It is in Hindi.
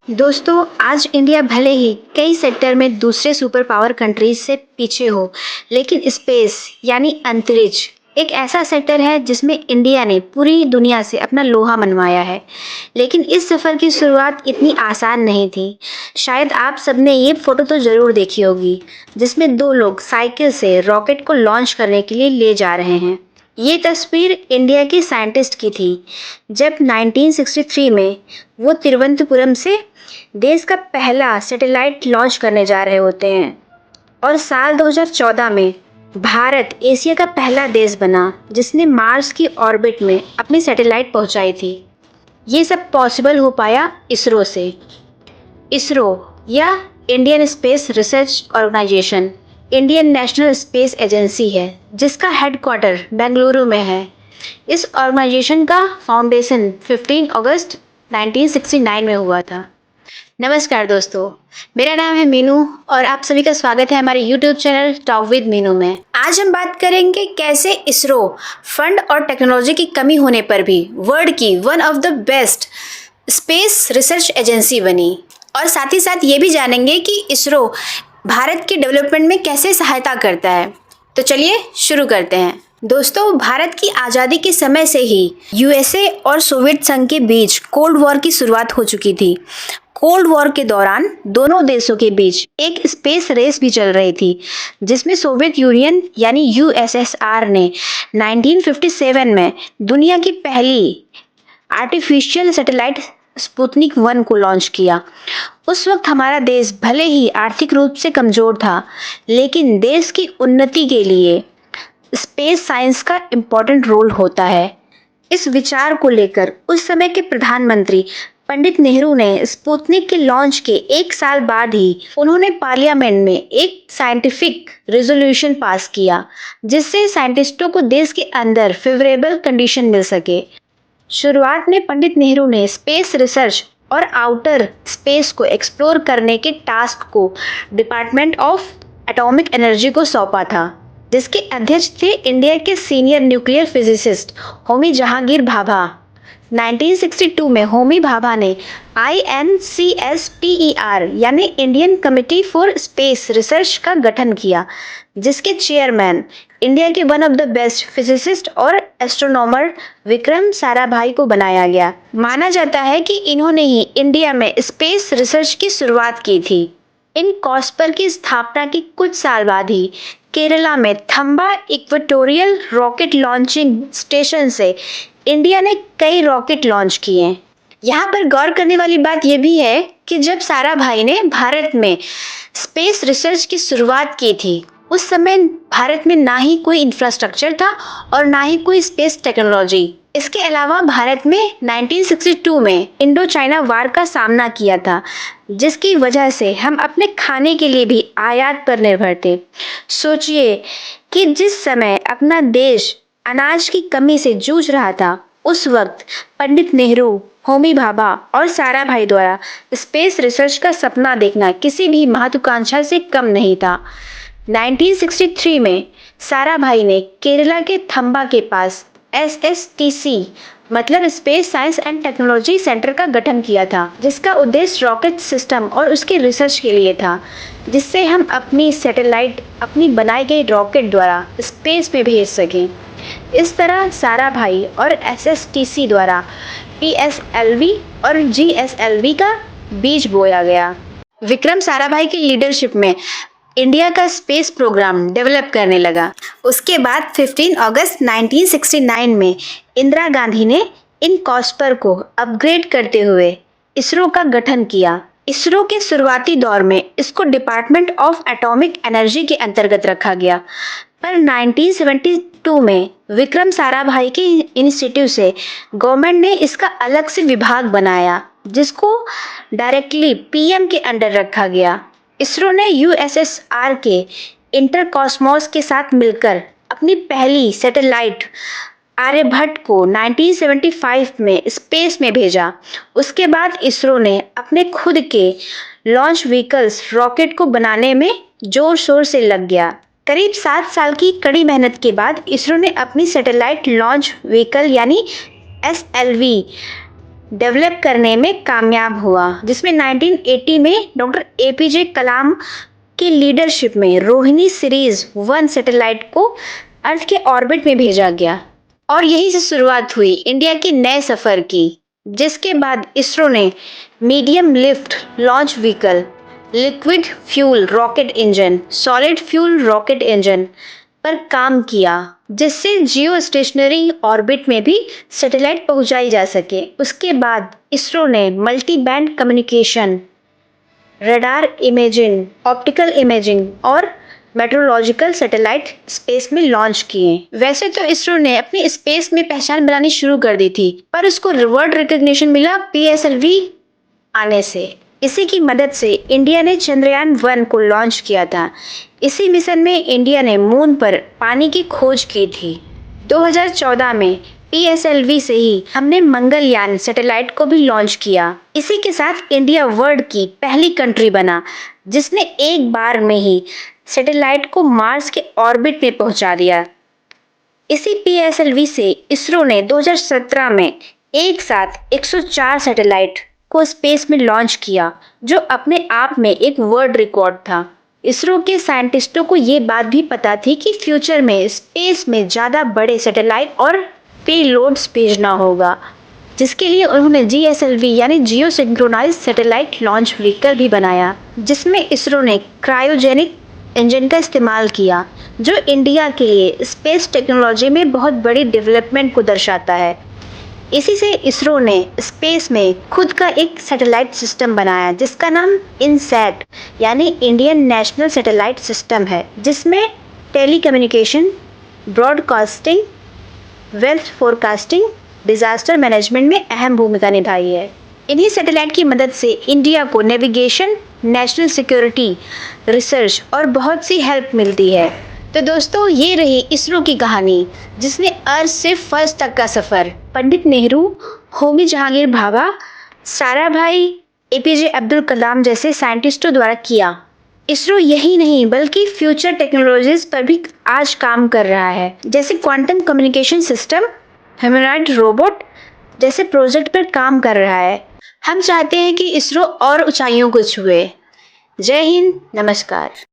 दोस्तों, आज इंडिया भले ही कई सेक्टर में दूसरे सुपर पावर कंट्रीज से पीछे हो, लेकिन स्पेस यानी अंतरिक्ष एक ऐसा सेक्टर है जिसमें इंडिया ने पूरी दुनिया से अपना लोहा मनवाया है। लेकिन इस सफर की शुरुआत इतनी आसान नहीं थी। शायद आप सबने ये फोटो तो जरूर देखी होगी, जिसमें दो लोग साइकिल से रॉकेट को लॉन्च करने के लिए ले जा रहे हैं। ये तस्वीर इंडिया के साइंटिस्ट की थी, जब 1963 में वो तिरुवनंतपुरम से देश का पहला सैटेलाइट लॉन्च करने जा रहे होते हैं। और साल 2014 में भारत एशिया का पहला देश बना जिसने मार्स की ऑर्बिट में अपनी सैटेलाइट पहुंचाई थी। ये सब पॉसिबल हो पाया इसरो से। इसरो या Indian space research organisation Indian national space agency है, जिसका हेडक्वार्टर बेंगलुरु में है। इस ऑर्गेनाइजेशन का फाउंडेशन 15 अगस्त 1969 में हुआ था। नमस्कार दोस्तों, मेरा नाम है मीनू और आप सभी का स्वागत है हमारे YouTube channel talk with Meenu में। आज हम बात करेंगे कैसे इसरो फंड और टेक्नोलॉजी की कमी होने पर भी वर्ल्ड की one of the best space research agency बनी, और साथ ही साथ ये भी जानेंगे कि इसरो भारत के डेवलपमेंट में कैसे सहायता करता है। तो चलिए शुरू करते हैं। दोस्तों, भारत की आज़ादी के समय से ही यूएसए और सोवियत संघ के बीच कोल्ड वॉर की शुरुआत हो चुकी थी। कोल्ड वॉर के दौरान दोनों देशों के बीच एक स्पेस रेस भी चल रही थी, जिसमें सोवियत यूनियन यानी यूएसएसआर ने 1957 में दुनिया की पहली आर्टिफिशियल सैटेलाइट स्पुतनिक 1 को लॉन्च किया। उस वक्त हमारा देश भले ही आर्थिक रूप से कमजोर था, लेकिन देश की उन्नति के लिए स्पेस साइंस का इम्पोर्टेंट रोल होता है। इस विचार को लेकर उस समय के प्रधानमंत्री पंडित नेहरू ने स्पुतनिक के लॉन्च के एक साल बाद ही उन्होंने पार्लियामेंट में एक साइंटिफिक रेजोल्यूशन पास किया, जिससे साइंटिस्टों को देश के अंदर फेवरेबल कंडीशन मिल सके। शुरुआत में पंडित नेहरू ने स्पेस रिसर्च और आउटर स्पेस को एक्सप्लोर करने के टास्क को डिपार्टमेंट ऑफ एटॉमिक एनर्जी को सौंपा था, जिसके अध्यक्ष थे इंडिया के senior nuclear physicist Homi Jahangir Bhabha. 1962 में होमी भाभा ने INCSPER यानी Indian committee for space research का गठन किया, जिसके चेयरमैन इंडिया के one of the best physicist और एस्ट्रोनॉमर विक्रम साराभाई को बनाया गया। माना जाता है कि इन्होंने ही इंडिया में स्पेस रिसर्च की शुरुआत की थी। इन कॉस्पर की स्थापना के कुछ साल बाद ही केरला में थंबा इक्वेटोरियल रॉकेट लॉन्चिंग स्टेशन से इंडिया ने कई रॉकेट लॉन्च किए। यहाँ पर गौर करने वाली बात यह भी है कि जब साराभाई ने भारत में स्पेस रिसर्च की शुरुआत की थी, उस समय भारत में ना ही कोई इंफ्रास्ट्रक्चर था और ना ही कोई स्पेस टेक्नोलॉजी। इसके अलावा भारत में 1962 में इंडो चाइना वार का सामना किया था, जिसकी वजह से हम अपने खाने के लिए भी आयात पर निर्भर थे। सोचिए कि जिस समय अपना देश अनाज की कमी से जूझ रहा था, उस वक्त पंडित नेहरू, होमी भाभा और साराभाई द्वारा स्पेस रिसर्च का सपना देखना किसी भी महत्वाकांक्षा से कम नहीं था। 1963 में साराभाई ने केरला के थंबा के पास SSTC मतलब space science and technology centre का गठन किया था, जिसका उद्देश्य रॉकेट सिस्टम और उसके रिसर्च के लिए था, जिससे हम अपनी सैटेलाइट अपनी बनाई गई रॉकेट द्वारा स्पेस में भेज सकें। इस तरह साराभाई और SSTC द्वारा PSLV और GSLV का बीज बोया गया। विक्रम साराभाई की लीडरशिप में इंडिया का स्पेस प्रोग्राम डेवलप करने लगा। उसके बाद 15 अगस्त 1969 में इंदिरा गांधी ने इन कॉस्पर को अपग्रेड करते हुए इसरो का गठन किया। इसरो के शुरुआती दौर में इसको डिपार्टमेंट ऑफ एटॉमिक एनर्जी के अंतर्गत रखा गया, पर 1972 में विक्रम साराभाई के इंस्टीट्यूट से गवर्नमेंट ने इसका अलग से विभाग बनाया, जिसको डायरेक्टली PM के अंडर रखा गया। इसरो ने USSR के इंटरकॉस्मोस के साथ मिलकर अपनी पहली सैटेलाइट आर्यभट्ट को 1975 में स्पेस में भेजा। उसके बाद इसरो ने अपने खुद के लॉन्च व्हीकल्स रॉकेट को बनाने में जोर शोर से लग गया। करीब 7 साल की कड़ी मेहनत के बाद इसरो ने अपनी सैटेलाइट लॉन्च व्हीकल यानी SLV डेवलप करने में कामयाब हुआ, जिसमें 1980 में डॉक्टर एपीजे कलाम की लीडरशिप में रोहिणी सीरीज 1 सैटेलाइट को अर्थ के ऑर्बिट में भेजा गया और यहीं से शुरुआत हुई इंडिया के नए सफर की, जिसके बाद इसरो ने medium lift launch vehicle, liquid fuel rocket engine, solid fuel rocket engine पर काम किया, जिससे जियो स्टेशनरी ऑर्बिट में भी सैटेलाइट पहुंचाई जा सके। उसके बाद इसरो ने multi band communication, radar imaging, optical imaging और मेट्रोलॉजिकल सैटेलाइट स्पेस में लॉन्च किए। वैसे तो इसरो ने अपनी स्पेस में पहचान बनानी शुरू कर दी थी, पर उसको वर्ल्ड रिकॉग्निशन मिला पीएसएलवी आने से। इसी की मदद से इंडिया ने चंद्रयान 1 को लॉन्च किया था। इसी मिशन में इंडिया ने मून पर पानी की खोज की थी। 2014 में पीएसएलवी से ही हमने मंगलयान सैटेलाइट को भी लॉन्च किया। इसी के साथ इंडिया वर्ल्ड की पहली कंट्री बना जिसने एक बार में ही सैटेलाइट को मार्स के ऑर्बिट में पहुंचा दिया। इसी पीएसएलवी से इसरो ने 2017 में एक साथ 104 सैटेलाइट को स्पेस में लॉन्च किया, जो अपने आप में एक वर्ल्ड रिकॉर्ड था। इसरो के साइंटिस्टों को ये बात भी पता थी कि फ्यूचर में स्पेस में ज़्यादा बड़े सैटेलाइट और पेलोड्स भेजना होगा, जिसके लिए उन्होंने जीएसएलवी यानी जियो सिंक्रोनाइज सैटेलाइट लॉन्च व्हीकल भी बनाया, जिसमें इसरो ने क्रायोजेनिक इंजन का इस्तेमाल किया, जो इंडिया के लिए स्पेस टेक्नोलॉजी में बहुत बड़ी डेवलपमेंट को दर्शाता है। इसी से इसरो ने स्पेस में खुद का एक सैटेलाइट सिस्टम बनाया, जिसका नाम इनसैट यानी इंडियन नेशनल सैटेलाइट सिस्टम है, जिसमें telecommunication, broadcasting, wealth forecasting, disaster management में अहम भूमिका निभाई है। इन्हीं सैटेलाइट की मदद से इंडिया को नेविगेशन, नेशनल सिक्योरिटी, रिसर्च और बहुत सी हेल्प मिलती है। तो दोस्तों, ये रही इसरो की कहानी, जिसने अर्थ से फर्श तक का सफर पंडित नेहरू, होमी जहांगीर भाभा, साराभाई, एपीजे अब्दुल कलाम जैसे साइंटिस्टों द्वारा किया। इसरो यही नहीं बल्कि फ्यूचर टेक्नोलॉजीज पर भी आज काम कर रहा है, जैसे quantum communication system, humanoid robot जैसे प्रोजेक्ट पर काम कर रहा है। हम चाहते हैं कि इसरो और ऊंचाइयों को छुए। जय हिंद, नमस्कार।